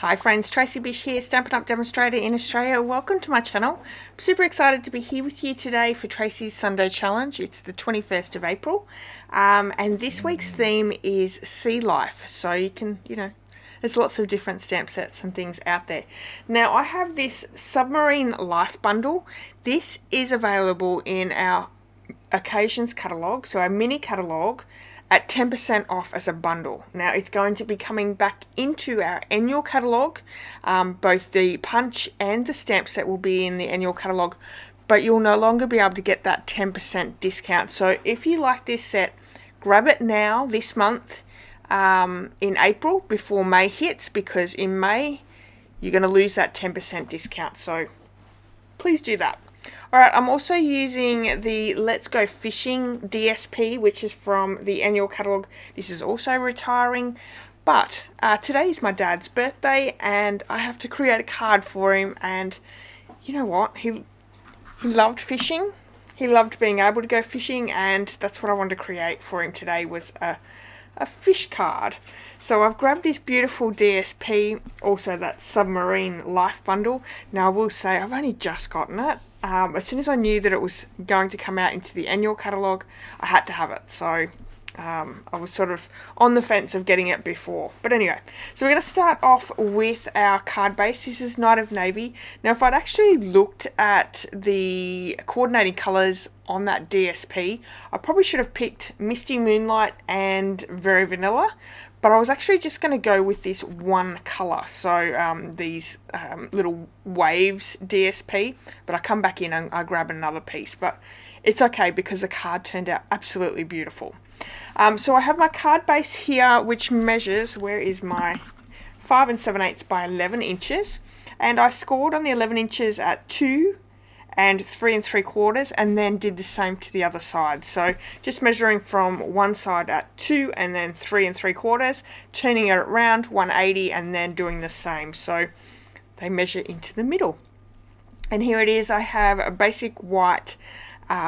Hi friends, Tracy Bish here, Stampin' Up! Demonstrator in Australia. Welcome to my channel. I'm super excited to be here with you today for Tracy's Sunday Challenge. It's the 21st of April and this week's theme is Sea Life. So you can, there's lots of different stamp sets and things out there. Now I have this Submarine Life bundle. This is available in our Occasions catalogue, so our mini catalogue, at 10% off as a bundle. Now it's going to be coming back into our annual catalogue. Both the punch and the stamp set will be in the annual catalogue, but you'll no longer be able to get that 10% discount. So if you like this set, grab it now this month in April before May hits, because in May you're going to lose that 10% discount. So please do that. Alright, I'm also using the Let's Go Fishing DSP, which is from the annual catalogue. This is also retiring, but today is my dad's birthday and I have to create a card for him, and you know what? He loved fishing. He loved being able to go fishing, and that's what I wanted to create for him today, was a fish card. So I've grabbed this beautiful DSP, also that Submarine Life bundle. Now I will say I've only just gotten it. As soon as I knew that it was going to come out into the annual catalogue, I had to have it. So I was sort of on the fence of getting it before. But anyway, so we're going to start off with our card base. This is Night of Navy. Now if I'd actually looked at the coordinating colours on that DSP, I probably should have picked Misty Moonlight and Very Vanilla, but I was actually just going to go with this one colour, so these little waves DSP, but I come back in and I grab another piece, but it's okay because the card turned out absolutely beautiful. So I have my card base here, which measures, where is my 5 7/8 by 11 inches, and I scored on the 11 inches at 2 and 3 3/4, and then did the same to the other side. So just measuring from one side at 2 and then 3 3/4, turning it around 180 and then doing the same. So they measure into the middle. And here it is. I have a basic white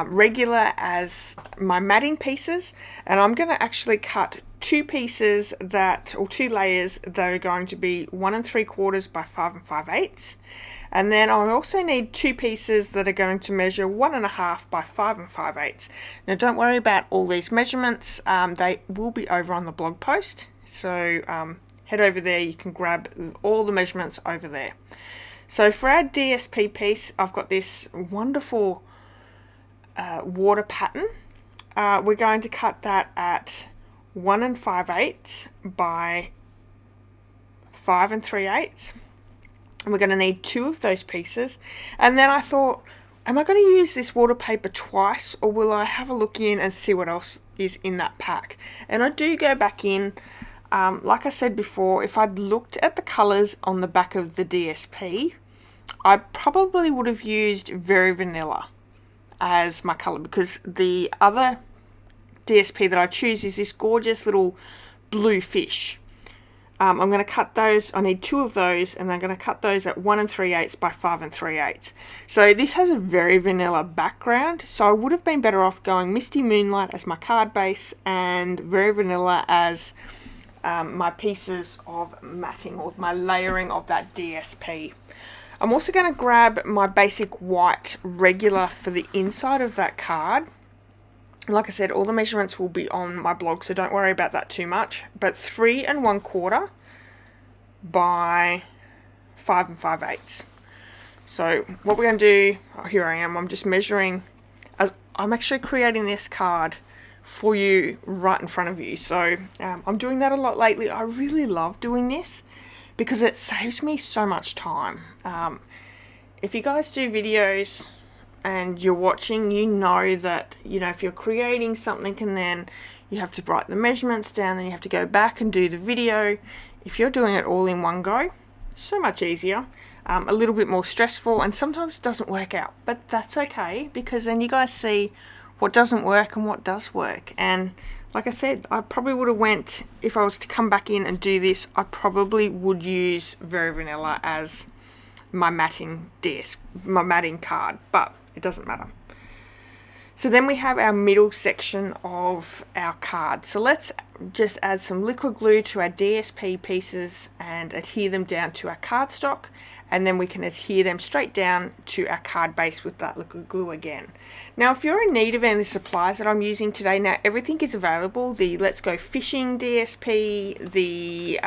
regular as my matting pieces, and I'm going to actually cut two pieces or two layers that are going to be 1 3/4 by 5 5/8, and then I also need two pieces that are going to measure 1 1/2 by 5 5/8. Now don't worry about all these measurements, they will be over on the blog post, so head over there, you can grab all the measurements over there. So for our DSP piece, I've got this wonderful water pattern. We're going to cut that at 1 5/8 by 5 3/8. And we're going to need two of those pieces. And then I thought, am I going to use this water paper twice, or will I have a look in and see what else is in that pack? And I do go back in. Like I said before, if I'd looked at the colours on the back of the DSP, I probably would have used Very Vanilla as my colour, because the other DSP that I choose is this gorgeous little blue fish. I'm going to cut those. I need two of those, and I'm going to cut those at 1 3/8 by 5 3/8. So this has a Very Vanilla background, so I would have been better off going Misty Moonlight as my card base and Very Vanilla as my pieces of matting, or my layering of that DSP. I'm also going to grab my basic white regular for the inside of that card. Like I said, all the measurements will be on my blog, so don't worry about that too much. But 3 1/4 by 5 5/8. So what we're going to do, here I am, I'm just measuring, as I'm actually creating this card for you right in front of you. So I'm doing that a lot lately. I really love doing this because it saves me so much time. If you guys do videos and you're watching, you know that, if you're creating something and then you have to write the measurements down, then you have to go back and do the video. If you're doing it all in one go, so much easier. A little bit more stressful, and sometimes it doesn't work out, but that's okay, because then you guys see what doesn't work and what does work. And like I said, I probably would have went, if I was to come back in and do this, I probably would use Very Vanilla as my matting card, but it doesn't matter. So then we have our middle section of our card. So let's just add some liquid glue to our DSP pieces and adhere them down to our cardstock, and then we can adhere them straight down to our card base with that liquid glue again. Now if you're in need of any of the supplies that I'm using today, now everything is available. The Let's Go Fishing DSP, the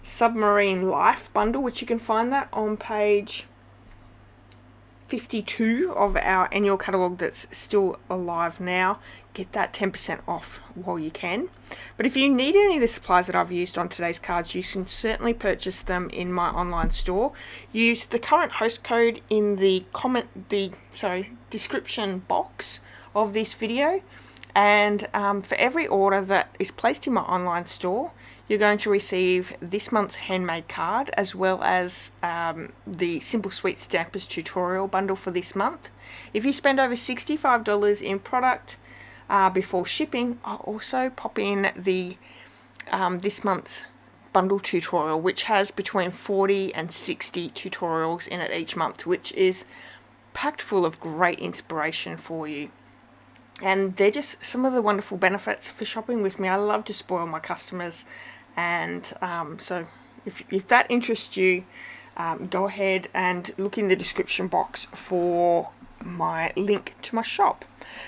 Submarine Life bundle, which you can find that on page 52 of our annual catalogue that's still alive now. Get that 10% off while you can. But if you need any of the supplies that I've used on today's cards, you can certainly purchase them in my online store. Use the current host code in the description box of this video, and for every order that is placed in my online store, you're going to receive this month's handmade card, as well as the Simple Sweet Stampers tutorial bundle for this month. If you spend over $65 in product before shipping, I'll also pop in the this month's bundle tutorial, which has between 40 and 60 tutorials in it each month, which is packed full of great inspiration for you. And they're just some of the wonderful benefits for shopping with me. I love to spoil my customers, and so if that interests you, go ahead and look in the description box for my link to my shop.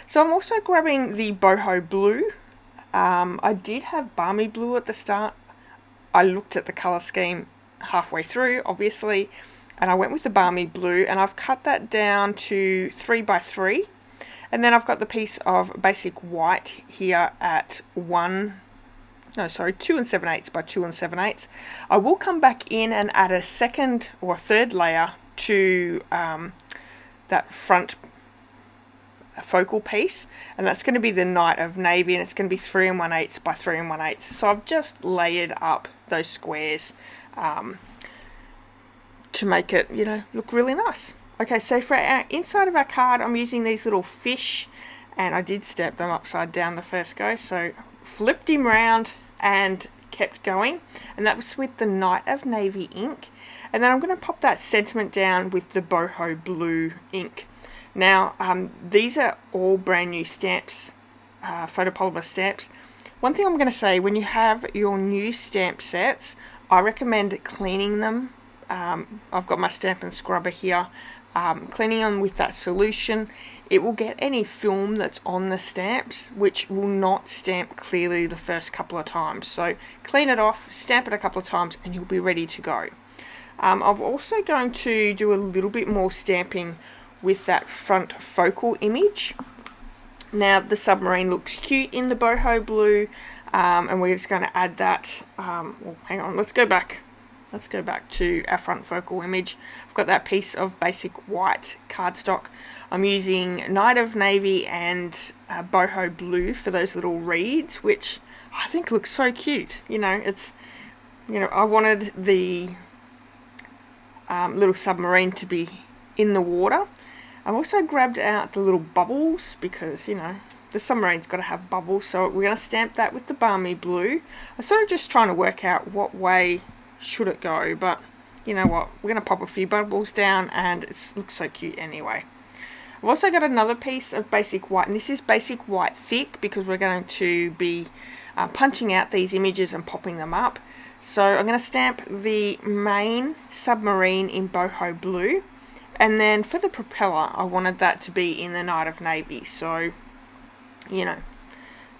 So I'm also grabbing the boho blue. I did have balmy blue at the start. I looked at the color scheme halfway through, obviously, and I went with the balmy blue, and I've cut that down to 3x3. And then I've got the piece of basic white here at 2 7/8 by 2 7/8. I will come back in and add a second or a third layer to that front focal piece, and that's going to be the Night of Navy, and it's going to be 3 1/8 by 3 1/8. So I've just layered up those squares to make it, look really nice. Okay, so for our inside of our card, I'm using these little fish, and I did stamp them upside down the first go, so flipped him round and kept going, and that was with the Night of Navy ink. And then I'm going to pop that sentiment down with the boho blue ink. Now these are all brand new stamps, photopolymer stamps. One thing I'm going to say, when you have your new stamp sets, I recommend cleaning them. I've got my Stampin' Scrubber here. Cleaning them with that solution, it will get any film that's on the stamps, which will not stamp clearly the first couple of times. So clean it off, stamp it a couple of times, and you'll be ready to go. I'm also going to do a little bit more stamping with that front focal image. Now the submarine looks cute in the boho blue, and we're just going to add that. Well, hang on, let's go back to our front focal image. I've got that piece of basic white cardstock. I'm using Night of Navy and boho blue for those little reeds, which I think looks so cute. I wanted the little submarine to be in the water. I've also grabbed out the little bubbles because, the submarine's got to have bubbles. So we're going to stamp that with the balmy blue. I'm sort of just trying to work out what way should it go, but you know what, we're going to pop a few bubbles down, and it looks so cute anyway. I've also got another piece of basic white, and this is basic white thick because we're going to be punching out these images and popping them up. So I'm going to stamp the main submarine in boho blue, and then for the propeller I wanted that to be in the Night of Navy. So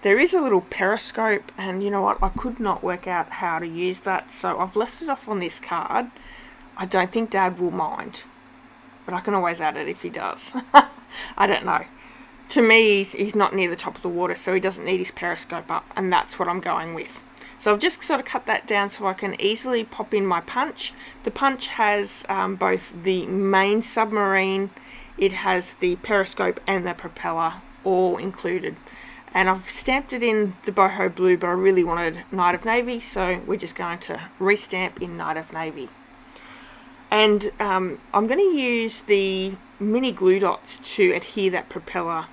there is a little periscope, and you know what, I could not work out how to use that, so I've left it off on this card. I don't think Dad will mind, but I can always add it if he does. I don't know. To me, he's not near the top of the water, so he doesn't need his periscope up, and that's what I'm going with. So I've just sort of cut that down so I can easily pop in my punch. The punch has both the main submarine, it has the periscope and the propeller all included. And I've stamped it in the boho blue, but I really wanted Night of Navy, so we're just going to restamp in Night of Navy. And I'm going to use the mini glue dots to adhere that propeller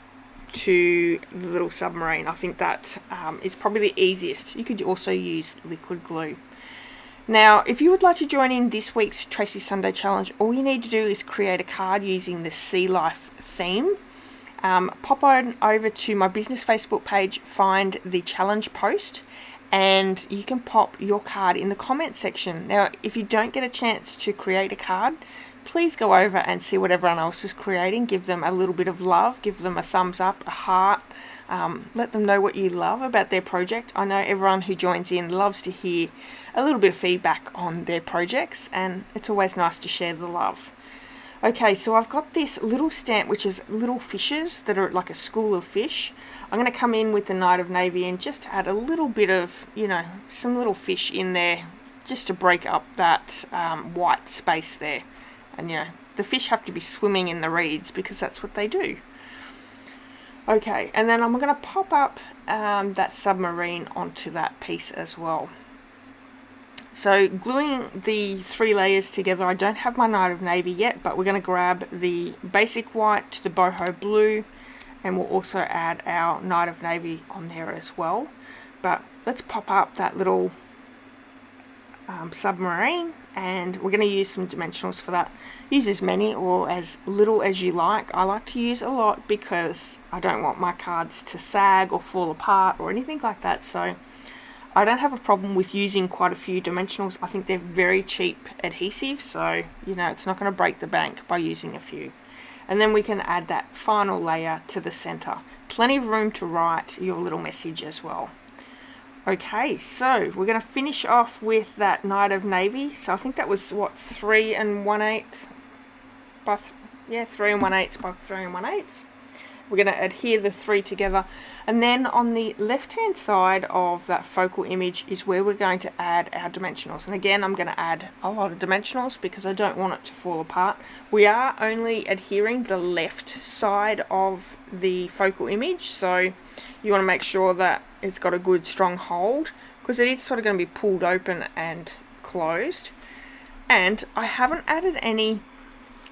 to the little submarine. I think that is probably the easiest. You could also use liquid glue. Now, if you would like to join in this week's Tracy Sunday Challenge, all you need to do is create a card using the Sea Life theme. pop on over to my business Facebook page, find the challenge post, and you can pop your card in the comment section. Now, if you don't get a chance to create a card, please go over and see what everyone else is creating. Give them a little bit of love, give them a thumbs up, a heart. Let them know what you love about their project. I know everyone who joins in loves to hear a little bit of feedback on their projects, and it's always nice to share the love. Okay, so I've got this little stamp which is little fishes that are like a school of fish. I'm going to come in with the Knight of Navy and just add a little bit of, some little fish in there just to break up that white space there. And the fish have to be swimming in the reeds because that's what they do. Okay, and then I'm going to pop up that submarine onto that piece as well. So gluing the 3 layers together, I don't have my Knight of Navy yet, but we're going to grab the basic white to the boho blue, and we'll also add our Knight of Navy on there as well. But let's pop up that little submarine, and we're going to use some dimensionals for that. Use as many or as little as you like. I like to use a lot because I don't want my cards to sag or fall apart or anything like that, so I don't have a problem with using quite a few dimensionals. I think they're very cheap adhesive, so it's not going to break the bank by using a few. And then we can add that final layer to the center. Plenty of room to write your little message as well. Okay, so we're going to finish off with that Knight of Navy. So I think that was what, 3 1/8 by 3 1/8 by 3 1/8. We're going to adhere the 3 together, and then on the left hand side of that focal image is where we're going to add our dimensionals. And again, I'm going to add a lot of dimensionals because I don't want it to fall apart. We are only adhering the left side of the focal image, so you want to make sure that it's got a good strong hold, because it is sort of going to be pulled open and closed. And I haven't added any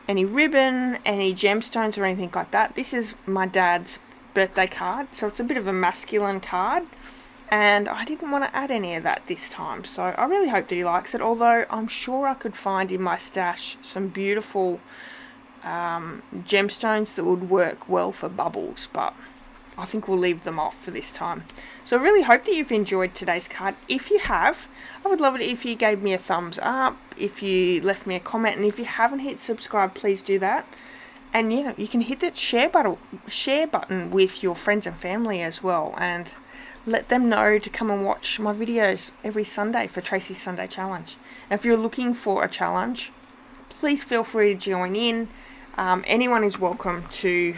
ribbon, any gemstones or anything like that. This is my dad's birthday card, so it's a bit of a masculine card, and I didn't want to add any of that this time, so I really hope that he likes it, although I'm sure I could find in my stash some beautiful gemstones that would work well for bubbles, but I think we'll leave them off for this time. So I really hope that you've enjoyed today's card. If you have, I would love it if you gave me a thumbs up, if you left me a comment, and if you haven't hit subscribe, please do that. And you can hit that share button with your friends and family as well, and let them know to come and watch my videos every Sunday for Tracy's Sunday Challenge. And if you're looking for a challenge, please feel free to join in. Anyone is welcome to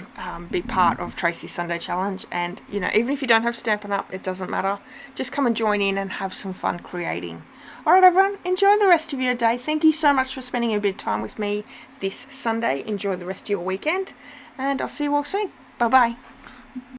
be part of Tracy's Sunday Challenge, and even if you don't have Stampin' Up, it doesn't matter. Just come and join in and have some fun creating. Alright everyone, enjoy the rest of your day. Thank you so much for spending a bit of time with me this Sunday. Enjoy the rest of your weekend, and I'll see you all soon. Bye bye.